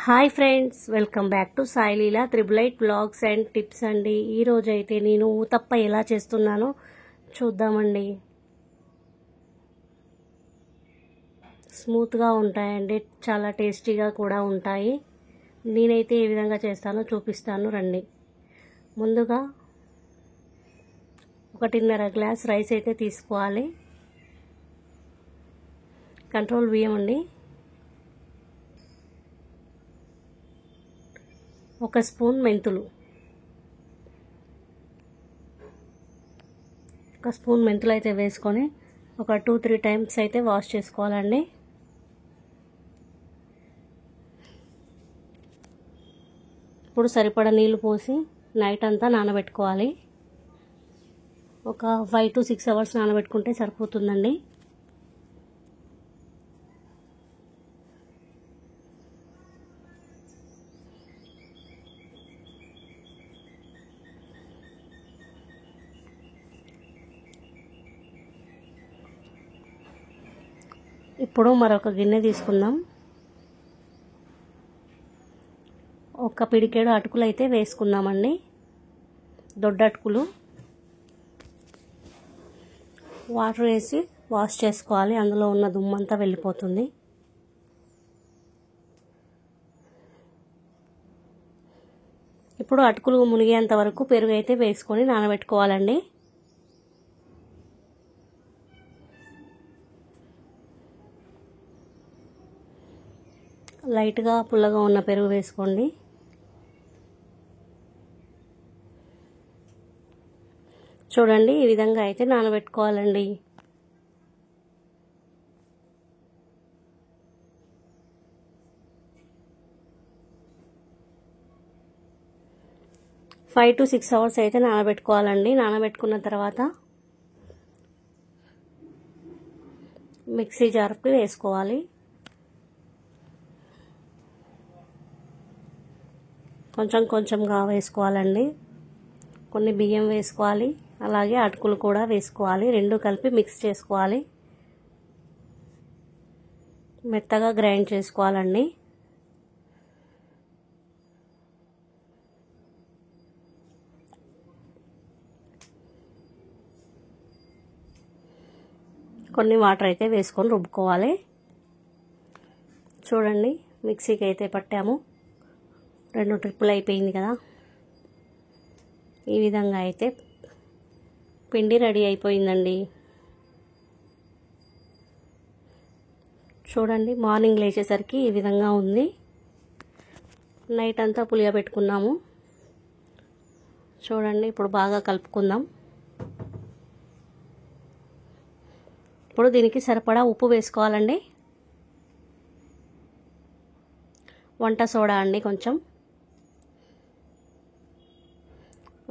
Hi friends, welcome back to Sai Leela triple eight vlogs and tips అండి. ఈరోజు అయితే నేను ఊతప్ప ఎలా చేస్తున్నానో చూద్దామండి. స్మూత్గా ఉంటాయండి, చాలా టేస్టీగా కూడా ఉంటాయి. నేనైతే ఏ విధంగా చేస్తానో చూపిస్తాను రండి. ముందుగా 1.5 గ్లాస్ రైస్ అయితే తీసుకోవాలి. కంట్రోల్ బియ్యం అండి. 1 స్పూన్ మెంతులు, 1 స్పూన్ మెంతులు అయితే వేసుకొని ఒక 2-3 టైమ్స్ అయితే వాష్ చేసుకోవాలండి. ఇప్పుడు సరిపడా నీళ్లు పోసి నైట్ అంతా నానబెట్టుకోవాలి. ఒక 5 to 6 అవర్స్ నానబెట్టుకుంటే సరిపోతుందండి. ఇప్పుడు మరొక గిన్నె తీసుకుందాం. ఒక పిడికెడు అటుకులు అయితే వేసుకుందామండి. దొడ్డ అటుకులు వాటర్ వేసి వాష్ చేసుకోవాలి, అందులో ఉన్న దుమ్మంతా వెళ్ళిపోతుంది. ఇప్పుడు అటుకులు మునిగేంత వరకు పెరుగు అయితే వేసుకొని నానబెట్టుకోవాలండి. లైట్గా పుల్లగా ఉన్న పెరుగు వేసుకోండి. చూడండి, ఈ విధంగా అయితే నానబెట్టుకోవాలండి. ఫైవ్ to 6 అవర్స్ అయితే నానబెట్టుకోవాలండి. నానబెట్టుకున్న తర్వాత మిక్సీ జార్కి వేసుకోవాలి. కొంచెం కొంచెంగా వేసుకోవాలండి. కొన్ని బియ్యం వేసుకోవాలి, అలాగే అటుకులు కూడా వేసుకోవాలి. రెండు కలిపి మిక్స్ చేసుకోవాలి. మెత్తగా గ్రైండ్ చేసుకోవాలండి. కొన్ని వాటర్ అయితే వేసుకొని రుబ్బుకోవాలి. చూడండి, మిక్సీకి అయితే పట్టాము. 2 ట్రిప్పులు అయిపోయింది కదా. ఈ విధంగా అయితే పిండి రెడీ అయిపోయిందండి. చూడండి, మార్నింగ్ లేచేసరికి ఈ విధంగా ఉంది. నైట్ అంతా పులియబెట్టుకున్నాము. చూడండి, ఇప్పుడు బాగా కలుపుకుందాం. ఇప్పుడు దీనికి సరిపడా ఉప్పు వేసుకోవాలండి. వంట సోడా అండి కొంచెం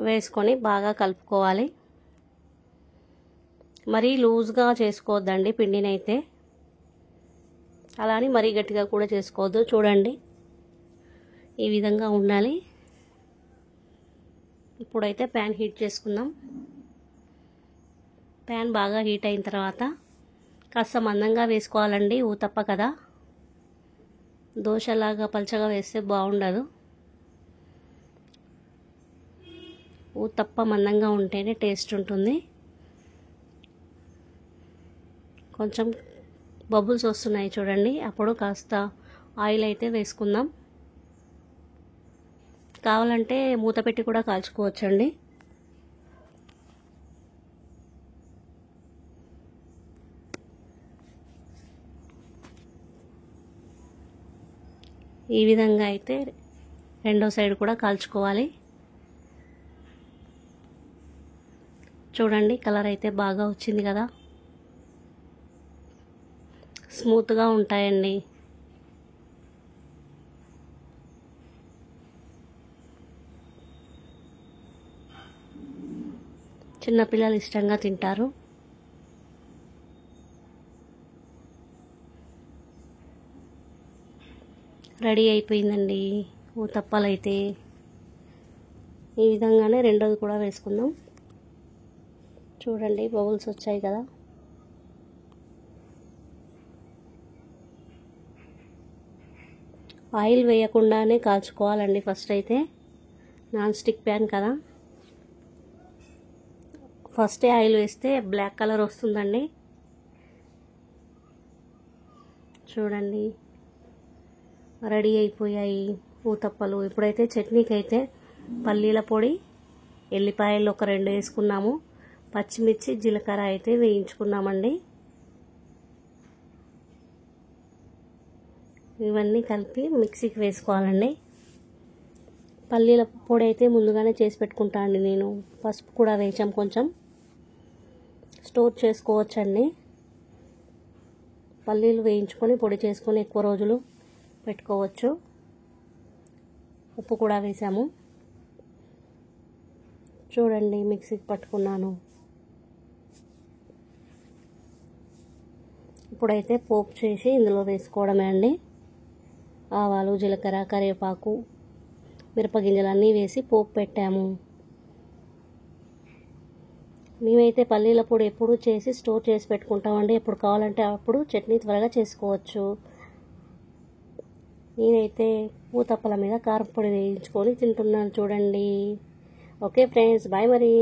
వేసుకొని బాగా కలుపుకోవాలి. మరీ లూజ్గా చేసుకోవద్దండి పిండిని అయితే, అలానే మరీ గట్టిగా కూడా చేసుకోవద్దు. చూడండి, ఈ విధంగా ఉండాలి. ఇప్పుడైతే ప్యాన్ హీట్ చేసుకుందాం. ప్యాన్ బాగా హీట్ అయిన తర్వాత కాస్త మందంగా వేసుకోవాలండి. ఊతప్ప కదా, దోశలాగా పల్చగా వేస్తే బాగుండదు. ఊతప్ప మందంగా ఉంటేనే టేస్ట్ ఉంటుంది. కొంచెం బబుల్స్ వస్తున్నాయి చూడండి, అప్పుడు కాస్త ఆయిల్ అయితే వేసుకుందాం. కావాలంటే మూత పెట్టి కూడా కాల్చుకోవచ్చండి. ఈ విధంగా అయితే రెండో సైడ్ కూడా కాల్చుకోవాలి. చూడండి, కలర్ అయితే బాగా వచ్చింది కదా. స్మూత్గా ఉంటాయండి. చిన్నపిల్లలు ఇష్టంగా తింటారు. రెడీ అయిపోయిందండి ఊతప్పలు అయితే. ఈ విధంగానే రెండోది కూడా వేసుకుందాం. చూడండి, బబుల్స్ వచ్చాయి కదా. ఆయిల్ వేయకుండానే కాల్చుకోవాలండి. ఫస్ట్ అయితే నాన్ స్టిక్ ప్యాన్ కదా, ఫస్టే ఆయిల్ వేస్తే బ్లాక్ కలర్ వస్తుందండి. చూడండి రెడీ అయిపోయాయి ఊతప్పలు. ఇప్పుడైతే చట్నీకి అయితే పల్లీల పొడి, ఎల్లిపాయలు ఒక 2 వేసుకున్నాము, పచ్చిమిర్చి జీలకర్ర అయితే వేయించుకున్నామండి. ఇవన్నీ కలిపి మిక్సీకి వేసుకోవాలండి. పల్లీల పొడి అయితే ముందుగానే చేసి పెట్టుకుంటా అండి నేను. పసుపు కూడా వేసాం, కొంచెం స్టోర్ చేసుకోవచ్చండి. పల్లీలు వేయించుకొని పొడి చేసుకొని ఎక్కువ రోజులు పెట్టుకోవచ్చు. ఉప్పు కూడా వేసాము. చూడండి మిక్సీకి పట్టుకున్నాను. ఇప్పుడైతే పోపు చేసి ఇందులో వేసుకోవడమే అండి. ఆవాలు, జీలకర్ర, కరివేపాకు, మిరపగింజలు అన్నీ వేసి పోపు పెట్టాము. మేమైతే పల్లీల పొడి ఎప్పుడు చేసి స్టోర్ చేసి పెట్టుకుంటామండి. ఎప్పుడు కావాలంటే అప్పుడు చట్నీ త్వరగా చేసుకోవచ్చు. నేనైతే ఊతప్పల మీద కారం పొడి వేయించుకొని తింటున్నాను చూడండి. ఓకే ఫ్రెండ్స్, బాయ్ మరి.